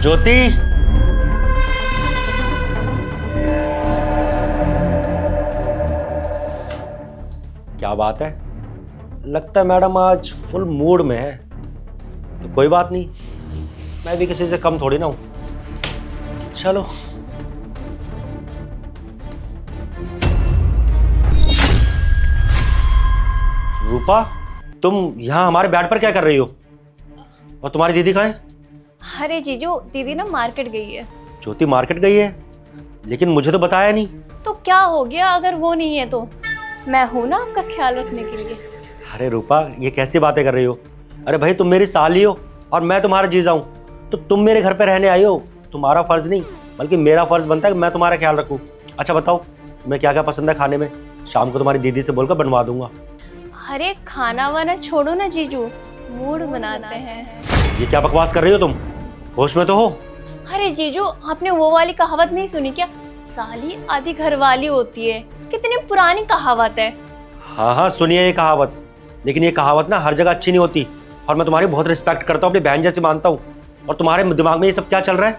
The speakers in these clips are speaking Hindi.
ज्योति, क्या बात है? लगता है मैडम आज फुल मूड में है। तो कोई बात नहीं, मैं भी किसी से कम थोड़ी ना हूं। चलो। रूपा, तुम यहां हमारे बेड पर क्या कर रही हो? और तुम्हारी दीदी कहाँ है? अरे जीजू, दीदी ना मार्केट गई है। ज्योति मार्केट गई है, लेकिन मुझे तो बताया नहीं। तो क्या हो गया अगर वो नहीं है तो? मैं हूं ना आपका ख्याल रखने के लिए। अरे रूपा, ये कैसी बातें कर रही हो? अरे भाई, तुम मेरी साली हो और मैं तुम्हारा जीजा हूं, तो तुम मेरे घर पे रहने आई हो। तुम्हारा फर्ज नहीं बल्कि मेरा फर्ज बनता है कि मैं तुम्हारा ख्याल रखूं। अच्छा बताओ, तुम्हें क्या क्या पसंद है खाने में? शाम को तुम्हारी दीदी से बोलकर बनवा दूंगा। अरे खाना वाना छोड़ो ना जीजू, मूड बनाते हैं। ये क्या बकवास कर रही हो तुम? होश में तो हो? अरे जीजू, आपने वो वाली कहावत नहीं सुनी क्या? साली आधी घरवाली होती है। कितनी पुरानी कहावत है। हाँ हाँ, सुनिए ये कहावत, लेकिन ये कहावत ना हर जगह अच्छी नहीं होती। और मैं तुम्हारी बहुत रिस्पेक्ट करता हूँ, अपनी बहन जैसी मानता हूँ। और तुम्हारे दिमाग में ये सब क्या चल रहा है?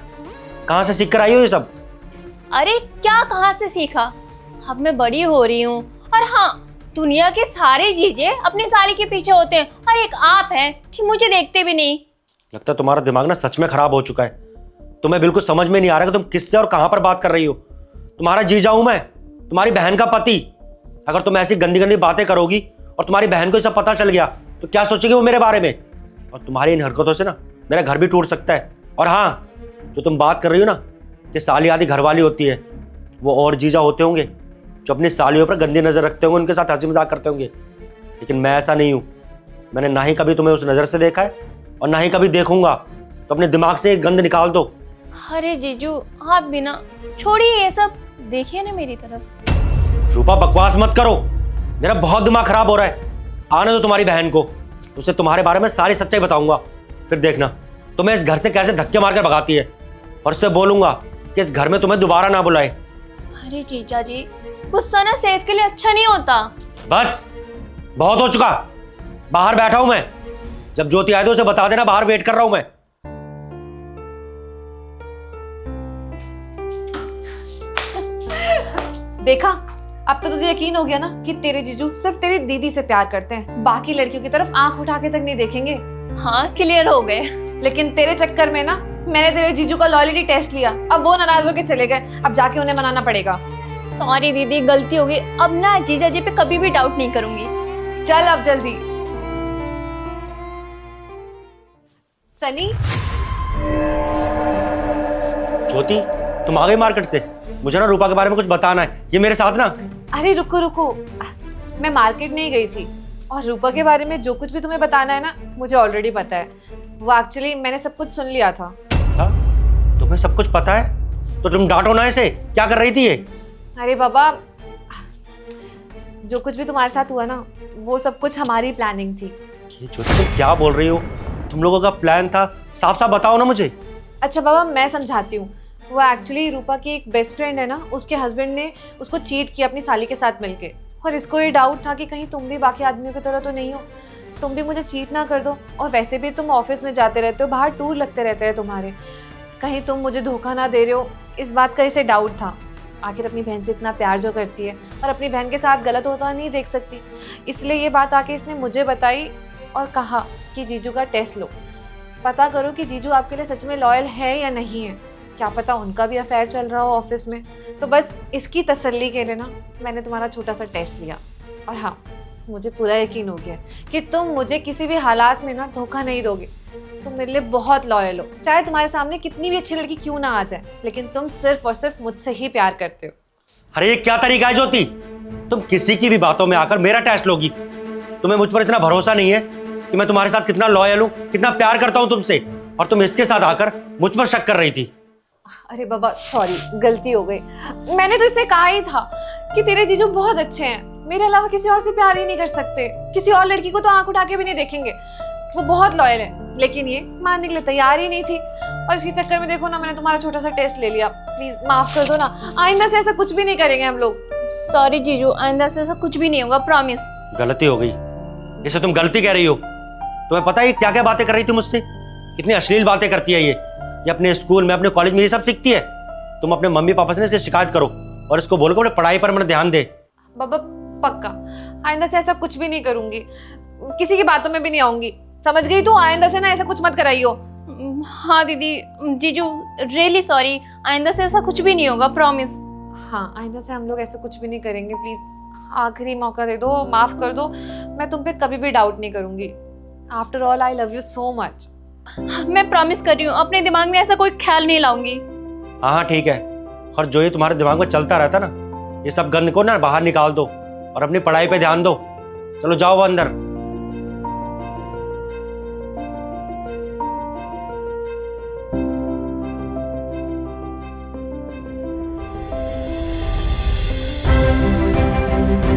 कहाँ से सीख कर आई हो ये सब? अरे क्या कहाँ से सीखा? अब मैं बड़ी हो रही हूँ। और हाँ, दुनिया के सारे जीजे अपनी साली के पीछे होते हैं और एक आप हैं कि मुझे देखते भी नहीं। लगता है तुम्हारा दिमाग ना सच में खराब हो चुका है। तुम्हें बिल्कुल समझ में नहीं आ रहा कि तुम किससे और कहां पर बात कर रही हो। तुम्हारा जीजा हूं मैं, तुम्हारी बहन का पति। अगर तुम ऐसी गंदी गंदी बातें करोगी और तुम्हारी बहन को ये सब पता चल गया तो क्या सोचेगी वो मेरे बारे में? और तुम्हारी इन हरकतों से ना मेरा घर भी टूट सकता है। और हाँ, जो तुम बात कर रही हो ना कि साली आधी घरवाली होती है, वो और जीजा होते होंगे जो अपनी सालियों पर गंदी नजर रखते होंगे, उनके साथ हंसी मजाक करते होंगे। लेकिन मैं ऐसा नहीं हूं। मैंने ना ही कभी तुम्हें उस नजर से देखा है और ना ही कभी देखूंगा। तो अपने दिमाग से एक गंद निकाल दो। अरे जीजू, आप भी ना, छोड़िए ये सब, देखिए ना मेरी तरफ। रूपा, बकवास मत करो, मेरा बहुत दिमाग खराब हो रहा है। आने दो तुम्हारी बहन को, उसे तुम्हारे बारे में सारी सच्चाई बताऊंगा। फिर देखना तुम्हें इस घर से कैसे धक्के मारकर भगाती है। और उससे बोलूंगा कि इस घर में तुम्हें दोबारा ना बुलाए। अरे जीजा जी, गुस्सा ना सेहत के लिए अच्छा नहीं होता। बस, बहुत हो चुका। बाहर बैठा हूं मैं, जब ज्योति आए तो उसे बता देना, बाहर वेट कर रहा हूं मैं। देखा, अब तो तुझे यकीन हो गया ना कि तेरे जीजू सिर्फ तेरी दीदी से प्यार करते हैं, बाकी लड़कियों की तरफ आंख उठा के तक नहीं देखेंगे। हाँ, क्लियर हो गए। लेकिन तेरे चक्कर में ना मैंने तेरे जीजू का लॉयल्टी टेस्ट लिया। अब वो नाराज होके चले गए, अब जाके उन्हें मनाना पड़ेगा। सॉरी दीदी, गलती हो गई। अब ना जीजा जी पे कभी भी डाउट नहीं करूंगी। चल अब जल्दी। सनी, ज्योति, तुम आ गई मार्केट से? मुझे ना रूपा के बारे में कुछ बताना है, ये मेरे साथ ना। अरे रुको रुको, मैं मार्केट नहीं गई थी और रूपा के बारे में जो कुछ भी तुम्हें बताना है ना, मुझे ऑलरेडी पता है। वो एक्चुअली मैंने सब कुछ सुन लिया था। हाँ? तुम्हें सब कुछ पता है तो तुम डांटो ना इसे। क्या कर रही थी ये? अरे बाबा, जो कुछ भी तुम्हारे साथ हुआ ना, वो सब कुछ हमारी प्लानिंग थी। ये ज्योति, तुम क्या बोल रही हो? तुम लोगों का प्लान था? साफ साफ बताओ ना मुझे। अच्छा बाबा, मैं समझाती हूँ। वो एक्चुअली रूपा की एक बेस्ट फ्रेंड है ना, उसके हस्बैंड ने उसको चीट किया अपनी साली के साथ मिलके। और इसको ये डाउट था कि कहीं तुम भी बाकी आदमियों की तरह तो नहीं हो, तुम भी मुझे चीट ना कर दो। और वैसे भी तुम ऑफिस में जाते रहते हो, बाहर टूर लगते रहते हैं तुम्हारे, कहीं तुम मुझे धोखा ना दे रहे हो, इस बात का इसे डाउट था। आखिर अपनी बहन से इतना प्यार जो करती है और अपनी बहन के साथ गलत होता नहीं देख सकती, इसलिए ये बात आके इसने मुझे बताई और कहा कि जीजू का टेस्ट लो, पता करो कि जीजू आपके लिए सच में लॉयल है या नहीं है। क्या पता उनका भी अफेयर चल रहा हो ऑफिस में। तो बस इसकी तसल्ली के लिए ना मैंने तुम्हारा छोटा सा टेस्ट लिया। और हाँ, मुझे पूरा यकीन हो गया कि तुम मुझे किसी भी हालात में ना धोखा नहीं दोगे। तुम मेरे लिए बहुत लॉयल हो, चाहे तुम्हारे सामने कितनी भी अच्छी लड़की क्यों ना आ जाए, लेकिन तुम सिर्फ और सिर्फ मुझसे ही प्यार करते हो। अरे ये क्या तरीका है ज्योति? तुम किसी की भी बातों में आकर मेरा टेस्ट लोगी? तुम्हें मुझ पर इतना भरोसा नहीं है कि मैं तुम्हारे साथ कितना लॉयल हूँ, कितना प्यार करता हूँ तुमसे, और तुम इसके साथ आकर मुझ पर शक कर रही थी। अरे बाबा सॉरी, गलती हो गई। मैंने तो इससे कहा ही था कि तेरे जीजू बहुत अच्छे हैं, मेरे अलावा किसी और से प्यार ही नहीं कर सकते, किसी और लड़की को तो आंख उठा के भी नहीं देखेंगे, वो बहुत लॉयल है। लेकिन ये मानने के लिए तैयार ही नहीं थी, और इसके चक्कर में देखो ना मैंने तुम्हारा छोटा सा टेस्ट ले लिया। प्लीज माफ कर दो ना, आइंदा से ऐसा कुछ भी नहीं करेंगे हम लोग। सॉरी जीजू, आइंदा से ऐसा कुछ भी नहीं होगा, प्रॉमिस। गलती हो गई, इसे तुम गलती कह रही हो। तुम्हें पता है क्या क्या बातें कर रही थी मुझसे? कितनी अश्लील बातें करती है ये। ये अपने स्कूल में, अपने कॉलेज में ये सब सीखती है? तुम अपने मम्मी पापा से इसकी शिकायत करो और इसको बोलो कि अपने पढ़ाई पर मेरा ध्यान दे। बाबा पक्का आइंदा से ऐसा कुछ भी नहीं करूंगी, किसी की बातों में भी नहीं आऊंगी, समझ गई तू? आइंदा से ना ऐसा कुछ मत कराइयो। हाँ दीदी, जीजू रियली सॉरी, आइंदा से ऐसा कुछ भी नहीं होगा, प्रॉमिस। हाँ आइंदा से हम लोग ऐसा कुछ भी नहीं करेंगे, प्लीज आखिरी मौका दे दो, माफ कर दो, मैं तुम पे कभी भी डाउट नहीं करूंगी। After all I love you so much. मैं प्रॉमिस कर रही हूँ अपने दिमाग में ऐसा कोई ख्याल नहीं लाऊंगी। हाँ हाँ ठीक है, और जो ये तुम्हारे दिमाग में चलता रहता ना, ये सब गंद को ना बाहर निकाल दो और अपनी पढ़ाई पे ध्यान दो। चलो जाओ अंदर।